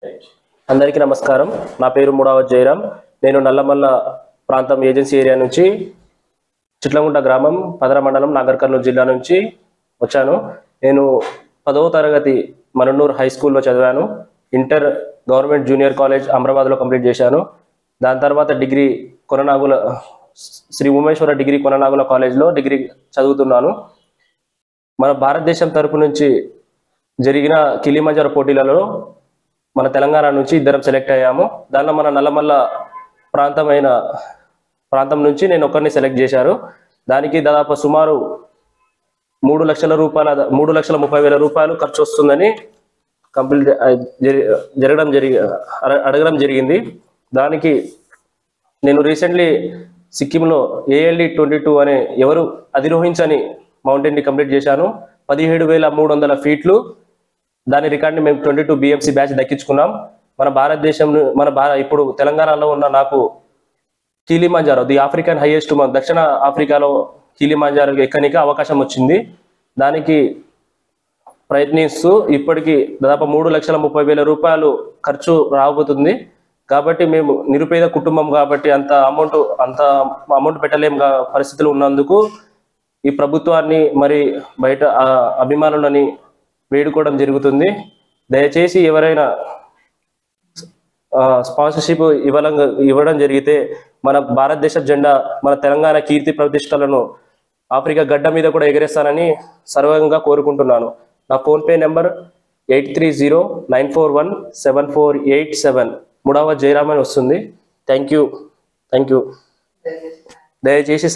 అందరికీ నమస్కారం. నా పేరు ముడావత్ జయరాం. నేను నల్లమల్ల ప్రాంతం ఏజెన్సీ ఏరియా నుంచి చిట్లగుంట గ్రామం పదర మండలం నాగర్ కర్నూలు జిల్లా నుంచి వచ్చాను. నేను 10వ తరగతి మనన్నూరు హై స్కూల్లో చదివాను. ఇంటర్ గవర్నమెంట్ జూనియర్ కాలేజ్ అమరాబాద్లో కంప్లీట్ చేశాను. దాని తర్వాత డిగ్రీ కొననాగుల శ్రీ ఉమేశ్వర డిగ్రీ కొననాగుల కాలేజ్లో డిగ్రీ చదువుతున్నాను. మన భారతదేశం తరపు నుంచి జరిగిన కిలిమంజారో పోటీలలో మన తెలంగాణ నుంచి ఇద్దరం సెలెక్ట్ అయ్యాము. దానిలో మన నల్లమల్ల ప్రాంతం నుంచి నేను ఒకరిని సెలెక్ట్ చేశారు. దానికి దాదాపు సుమారు 3,30,000 రూపాయలు ఖర్చు వస్తుందని అడగడం జరిగింది. దానికి నేను రీసెంట్లీ సిక్కింలో ALD 22 అనే ఎవరు అధిరోహించని మౌంటైన్ని కంప్లీట్ చేశాను. 17,300 ఫీట్లు. దాని రికార్డ్ని మేము 22 BMC బ్యాచ్ దక్కించుకున్నాం. ఇప్పుడు తెలంగాణలో ఉన్న నాకు కిలిమంజారో ది ఆఫ్రికన్ హైయెస్ట్ దక్షిణ ఆఫ్రికాలో కిలిమంజారో ఎక్కనికి అవకాశం వచ్చింది. దానికి ప్రయత్నిస్తూ ఇప్పటికీ దాదాపు 3,30,000 రూపాయలు ఖర్చు రాబోతుంది. కాబట్టి మేము నిరుపేద కుటుంబం కాబట్టి అంత అమౌంట్ పెట్టలేం పరిస్థితులు ఉన్నందుకు ఈ ప్రభుత్వాన్ని మరి బయట అభిమానులని వేడుకోవడం జరుగుతుంది. దయచేసి ఎవరైనా స్పాన్సర్షిప్ ఇవ్వడం జరిగితే మన భారతదేశ జెండా, మన తెలంగాణ కీర్తి ప్రతిష్టలను ఆఫ్రికా గడ్డ మీద కూడా ఎగరేస్తానని సర్వంగా కోరుకుంటున్నాను. నా ఫోన్పే నెంబర్ 8309417487 ముడావత్ జయరామ్ అని వస్తుంది. Thank you. దయచేసి